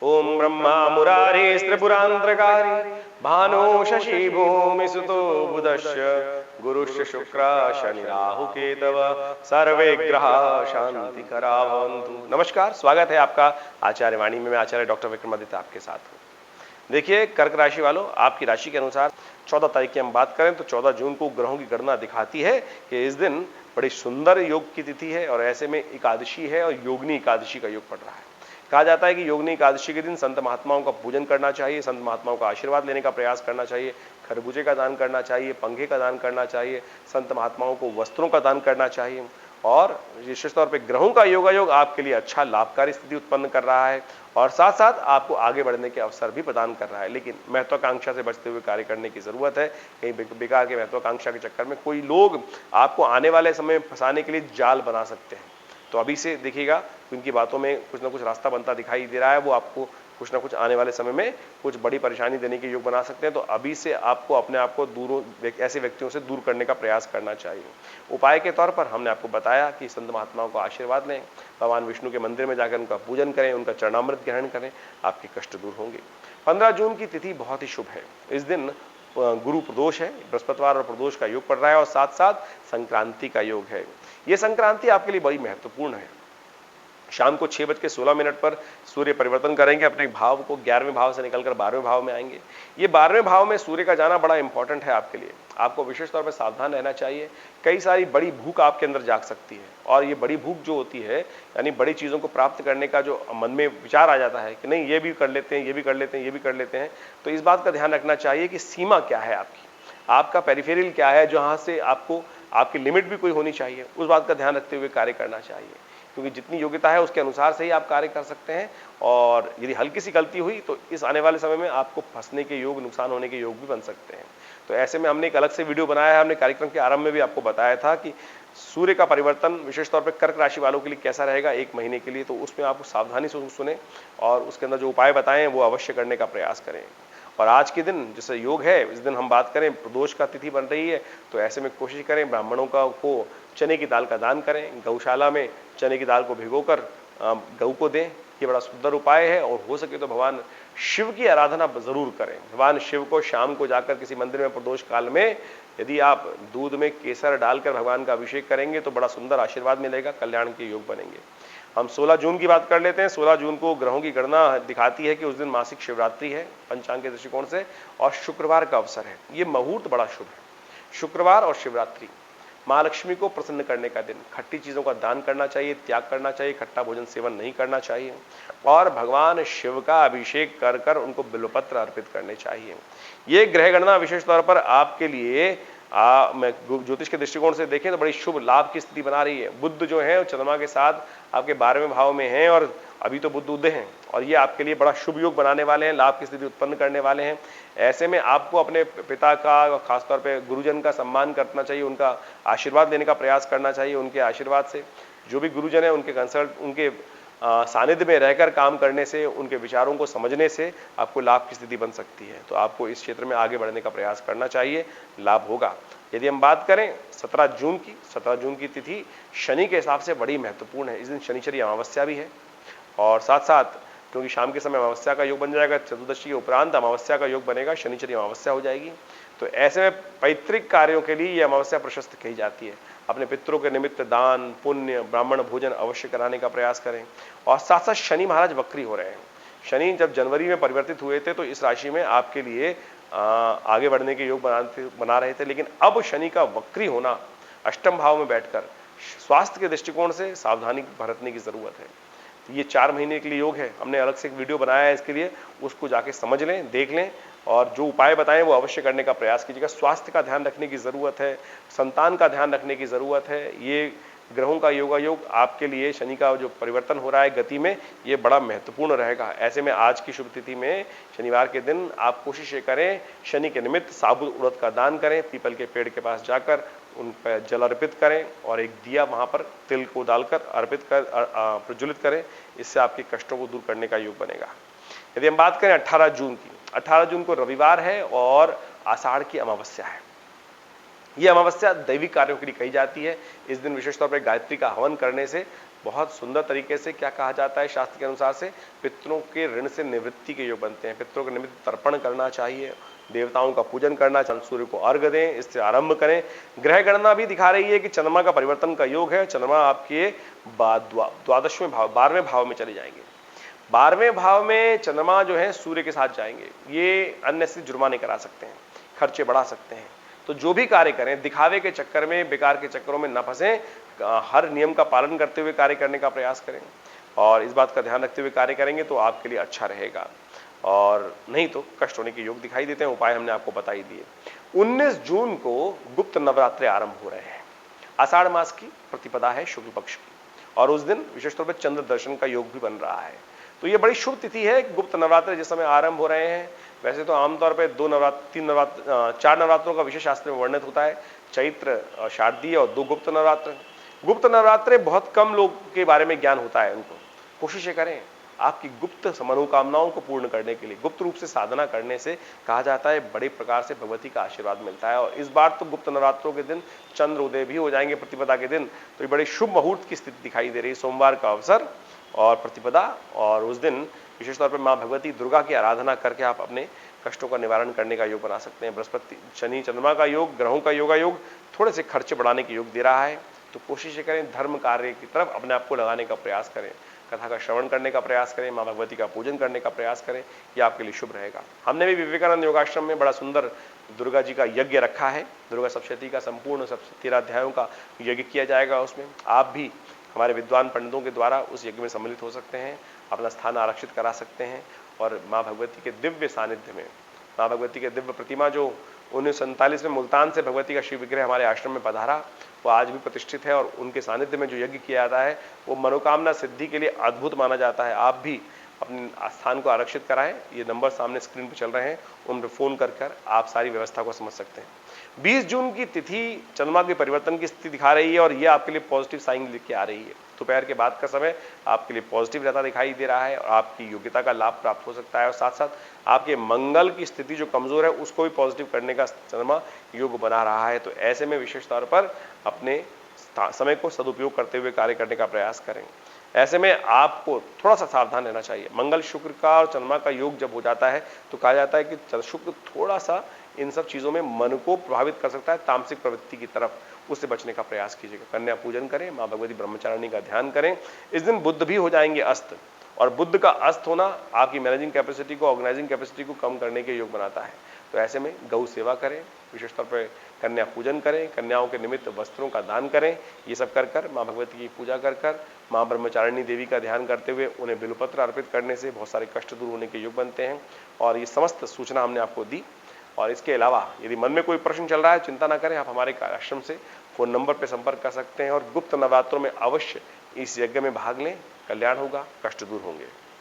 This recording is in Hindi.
ओम ब्रह्मा मुरारी त्रिपुरांतकारी भानु शशि भूमि सुतो बुधश्च गुरुश्च शुक्र शनि राहु केतव सर्वे ग्रह शांति करा भवन्तु। नमस्कार, स्वागत है आपका आचार्य वाणी में। मैं आचार्य डॉक्टर विक्रमादित्य आपके साथ हूँ। देखिए कर्क राशि वालों, आपकी राशि के अनुसार 14 तारीख की हम बात करें तो 14 जून को ग्रहों की गणना दिखाती है कि इस दिन बड़ी सुंदर योग की तिथि है और ऐसे में एकादशी है और योगिनी एकादशी का योग पड़ रहा है। कहा जाता है कि योगिनी एकादशी के दिन संत महात्माओं का पूजन करना चाहिए, संत महात्माओं का आशीर्वाद लेने का प्रयास करना चाहिए, खरबूजे का दान करना चाहिए, पंखे का दान करना चाहिए, संत महात्माओं को वस्त्रों का दान करना चाहिए। और विशेष तौर पे ग्रहों का योगायोग आपके लिए अच्छा लाभकारी स्थिति उत्पन्न कर रहा है और साथ साथ आपको आगे बढ़ने के अवसर भी प्रदान कर रहा है। लेकिन महत्वाकांक्षा से बचते हुए कार्य करने की जरूरत है। कहीं बेकार के महत्वाकांक्षा के चक्कर में कोई लोग आपको आने वाले समय में फंसाने के लिए जाल बना सकते हैं। तो अभी से देखिएगा, उनकी बातों में कुछ ना कुछ रास्ता बनता दिखाई दे रहा है। वो आपको कुछ ना कुछ आने वाले समय में कुछ बड़ी परेशानी देने के योग बना सकते हैं। तो अभी से आपको अपने आप को ऐसे व्यक्तियों से दूर करने का प्रयास करना चाहिए। उपाय के तौर पर हमने आपको बताया कि संत महात्माओं को आशीर्वाद लें, भगवान विष्णु के मंदिर में जाकर उनका पूजन करें, उनका चरणामृत ग्रहण करें, आपके कष्ट दूर होंगे। 15 जून की तिथि बहुत ही शुभ है। इस दिन गुरु प्रदोष है, बृहस्पतिवार और प्रदोष का योग पड़ रहा है और साथ साथ संक्रांति का योग है। यह संक्रांति आपके लिए बड़ी महत्वपूर्ण है। शाम को 6:16 पर सूर्य परिवर्तन करेंगे, अपने भाव को 11वें भाव से निकलकर 12वें भाव में आएंगे। ये 12वें भाव में सूर्य का जाना बड़ा इंपॉर्टेंट है आपके लिए। आपको विशेष तौर पर सावधान रहना चाहिए। कई सारी बड़ी भूख आपके अंदर जाग सकती है और ये बड़ी भूख जो होती है, यानी बड़ी चीज़ों को प्राप्त करने का जो मन में विचार आ जाता है कि नहीं ये भी कर लेते हैं, ये भी कर लेते हैं, ये भी कर लेते हैं, तो इस बात का ध्यान रखना चाहिए कि सीमा क्या है आपका पेरिफेरल क्या है, जहाँ से आपको आपकी लिमिट भी कोई होनी चाहिए, उस बात का ध्यान रखते हुए कार्य करना चाहिए। क्योंकि जितनी योग्यता है उसके अनुसार से ही आप कार्य कर सकते हैं और यदि हल्की सी गलती हुई तो इस आने वाले समय में आपको फंसने के योग, नुकसान होने के योग भी बन सकते हैं। तो ऐसे में हमने एक अलग से वीडियो बनाया है। हमने कार्यक्रम के आरंभ में भी आपको बताया था कि सूर्य का परिवर्तन विशेष तौर पर कर्क राशि वालों के लिए कैसा रहेगा 1 महीने के लिए। तो उसमें आप सावधानी से सुने और उसके अंदर जो उपाय बताएं वो अवश्य करने का प्रयास करें। और आज के दिन जैसे योग है, इस दिन हम बात करें प्रदोष का तिथि बन रही है, तो ऐसे में कोशिश करें ब्राह्मणों को चने की दाल का दान करें, गौशाला में चने की दाल को भिगोकर गऊ को दें। ये बड़ा सुंदर उपाय है। और हो सके तो भगवान शिव की आराधना जरूर करें। भगवान शिव को शाम को जाकर किसी मंदिर में प्रदोष काल में यदि आप दूध में केसर डालकर भगवान का अभिषेक करेंगे तो बड़ा सुंदर आशीर्वाद मिलेगा, कल्याण के योग बनेंगे। हम 16 जून की बात कर लेते हैं। 16 जून को ग्रहों की गणना दिखाती है कि उस दिन मासिक शिवरात्रि है पंचांग के दृष्टिकोण से और शुक्रवार का अवसर है। ये मुहूर्त बड़ा शुभ है। शुक्रवार और शिवरात्रि माँ लक्ष्मी को प्रसन्न करने का दिन। खट्टी चीजों का दान करना चाहिए, त्याग करना चाहिए, खट्टा भोजन सेवन नहीं करना चाहिए और भगवान शिव का अभिषेक कर कर उनको बिल्वपत्र अर्पित करने चाहिए। ये ग्रह गणना विशेष तौर पर आपके लिए मैं ज्योतिष के दृष्टिकोण से देखें तो बड़ी शुभ लाभ की स्थिति बना रही है। बुध जो है चंद्रमा के साथ आपके 12वें भाव में हैं और अभी तो बुध उदय हैं और ये आपके लिए बड़ा शुभ योग बनाने वाले हैं, लाभ की स्थिति उत्पन्न करने वाले हैं। ऐसे में आपको अपने पिता का, खासतौर पे गुरुजन का सम्मान करना चाहिए, उनका आशीर्वाद लेने का प्रयास करना चाहिए। उनके आशीर्वाद से जो भी गुरुजन है उनके कंसल्ट, उनके सानिध्य में रहकर काम करने से, उनके विचारों को समझने से आपको लाभ की स्थिति बन सकती है। तो आपको इस क्षेत्र में आगे बढ़ने का प्रयास करना चाहिए, लाभ होगा। यदि हम बात करें 17 जून की, 17 जून की तिथि शनि के हिसाब से बड़ी महत्वपूर्ण है। इस दिन शनिचरी अमावस्या भी है और साथ साथ क्योंकि शाम के समय अमावस्या का योग बन जाएगा, चतुर्दशी के उपरांत अमावस्या का योग बनेगा, शनिचरी अमावस्या हो जाएगी। तो ऐसे में पैतृक कार्यों के लिए यह अमावस्या प्रशस्त कही जाती है। अपने पितरों के निमित्त दान, पुण्य, ब्राह्मण भोजन अवश्य कराने का प्रयास करें। और साथ साथ शनि महाराज वक्री हो रहे हैं। शनि जब जनवरी में परिवर्तित हुए थे तो इस राशि में आपके लिए आगे बढ़ने के योग बना रहे थे, लेकिन अब शनि का वक्री होना अष्टम भाव में बैठकर स्वास्थ्य के दृष्टिकोण से सावधानी बरतने की जरूरत है। ये 4 महीने के लिए योग है। हमने अलग से एक वीडियो बनाया है इसके लिए, उसको जाके समझ लें, देख लें और जो उपाय बताएं वो अवश्य करने का प्रयास कीजिएगा। स्वास्थ्य का ध्यान रखने की जरूरत है, संतान का ध्यान रखने की जरूरत है। ये ग्रहों का योगायोग आपके लिए, शनि का जो परिवर्तन हो रहा है गति में, ये बड़ा महत्वपूर्ण रहेगा। ऐसे में आज की शुभ तिथि में शनिवार के दिन आप कोशिश करें शनि के निमित्त साबुत उड़द का दान करें, पीपल के पेड़ के पास जाकर उन पर जल अर्पित करें और एक दिया वहां पर तिल को डालकर अर्पित कर प्रज्वलित करें। इससे आपके कष्टों को दूर करने का योग बनेगा। यदि हम बात करें 18 जून की, 18 जून को रविवार है और आषाढ़ की अमावस्या है। यह अमावस्या दैविक कार्यों के लिए कही जाती है। इस दिन विशेष तौर पर गायत्री का हवन करने से बहुत सुंदर तरीके से क्या कहा जाता है शास्त्र के अनुसार से, पितरों के ऋण से निवृत्ति के योग बनते हैं। पितरों के निमित्त तर्पण करना चाहिए, देवताओं का पूजन करना, चंद्र सूर्य को अर्घ दें, इससे आरंभ करें। ग्रह गणना भी दिखा रही है कि चंद्रमा का परिवर्तन का योग है। चंद्रमा आपके द्वादशवें भाव 12वें भाव में चले जाएंगे। 12वें भाव में चंद्रमा जो है सूर्य के साथ जाएंगे, ये अन्य से जुर्माने करा सकते हैं, खर्चे बढ़ा सकते हैं। तो जो भी कार्य करें दिखावे के चक्कर में, बेकार के चक्करों में न फंसें, हर नियम का पालन करते हुए कार्य करने का प्रयास करें और इस बात का ध्यान रखते हुए कार्य करेंगे तो आपके लिए अच्छा रहेगा, और नहीं तो कष्ट होने के योग दिखाई देते हैं। उपाय हमने आपको बता ही दिए। 19 जून को गुप्त नवरात्रे आरंभ हो रहे हैं। आषाढ़ मास की प्रतिपदा है शुक्ल पक्ष की, और उस दिन विशेष तौर पर चंद्र दर्शन का योग भी बन रहा है। तो ये बड़ी शुभ तिथि है। गुप्त नवरात्र जिस समय आरंभ हो रहे हैं, वैसे तो आमतौर पर 4 नवरात्रों का विशेष शास्त्र में वर्णित होता है, चैत्र, शारदीय और 2 गुप्त नवरात्र। गुप्त नवरात्रे बहुत कम लोग के बारे में ज्ञान होता है उनको। कोशिश करें आपकी गुप्त मनोकामनाओं को पूर्ण करने के लिए, गुप्त रूप से साधना करने से कहा जाता है बड़े प्रकार से भगवती का आशीर्वाद मिलता है। और इस बार तो गुप्त नवरात्रों के दिन चंद्र उदय भी हो जाएंगे प्रतिपदा के दिन, तो ये बड़ी शुभ मुहूर्त की स्थिति दिखाई दे रही है। सोमवार का अवसर और प्रतिपदा, और उस दिन विशेष तौर पर माँ भगवती दुर्गा की आराधना करके आप अपने कष्टों का निवारण करने का योग बना सकते हैं। बृहस्पति, शनि, चंद्रमा का योग, ग्रहों का योगायोग थोड़े से खर्चे बढ़ाने के योग दे रहा है, तो कोशिश करें धर्म कार्य की तरफ अपने आप को लगाने का प्रयास करें, कथा का श्रवण करने का प्रयास करें, माँ भगवती का पूजन करने का प्रयास करें, यह आपके लिए शुभ रहेगा। हमने भी विवेकानंद योगाश्रम में बड़ा सुंदर दुर्गा जी का यज्ञ रखा है। दुर्गा सप्तशती का संपूर्ण 13 अध्यायों का यज्ञ किया जाएगा। उसमें आप भी हमारे विद्वान पंडितों के द्वारा उस यज्ञ में सम्मिलित हो सकते हैं, अपना स्थान आरक्षित करा सकते हैं और माँ भगवती के दिव्य सानिध्य में, माँ भगवती के दिव्य प्रतिमा जो 1947 में मुल्तान से भगवती का शिव विग्रह हमारे आश्रम में पधारा, वो आज भी प्रतिष्ठित है और उनके सानिध्य में जो यज्ञ किया जाता है वो मनोकामना सिद्धि के लिए अद्भुत माना जाता है। आप भी अपने स्थान को आरक्षित कराएं। ये नंबर सामने स्क्रीन पर चल रहे हैं, उन पर फोन कर आप सारी व्यवस्था को समझ सकते हैं। 20 जून की तिथि चंद्रमा के परिवर्तन की स्थिति दिखा रही है और ये आपके लिए पॉजिटिव साइन लेके आ रही है। दोपहर के बाद का समय आपके लिए पॉजिटिव रहता दिखाई दे रहा है और आपकी योग्यता का लाभ प्राप्त हो सकता है, और साथ साथ आपके मंगल की स्थिति जो कमजोर है उसको भी पॉजिटिव करने का चंद्रमा योग बना रहा है। तो ऐसे में विशेष तौर पर अपने समय को सदुपयोग करते हुए कार्य करने का प्रयास करें। ऐसे में आपको थोड़ा सा सावधान रहना चाहिए। मंगल शुक्र का और चंद्रमा का योग जब हो जाता है तो कहा जाता है कि शुक्र थोड़ा सा इन सब चीजों में मन को प्रभावित कर सकता है, तामसिक प्रवृत्ति की तरफ, उससे बचने का प्रयास कीजिएगा। कन्या पूजन करें, माँ भगवती ब्रह्मचारिणी का ध्यान करें। इस दिन बुध भी हो जाएंगे अस्त, और बुध का अस्त होना आपकी मैनेजिंग कैपेसिटी को, ऑर्गेनाइजिंग कैपेसिटी को कम करने के योग बनाता है। तो ऐसे में गौ सेवा करें, विशेष तौर पर कन्या पूजन करें, कन्याओं के निमित्त वस्त्रों का दान करें। ये सब कर माँ भगवती की पूजा कर माँ ब्रह्मचारिणी देवी का ध्यान करते हुए उन्हें बिल्वपत्र अर्पित करने से बहुत सारे कष्ट दूर होने के योग बनते हैं। और ये समस्त सूचना हमने आपको दी। और इसके अलावा यदि मन में कोई प्रश्न चल रहा है, चिंता ना करें, आप हमारे आश्रम से फोन नंबर पर संपर्क कर सकते हैं और गुप्त नवरात्रों में अवश्य इस यज्ञ में भाग लें। कल्याण होगा, कष्ट दूर होंगे।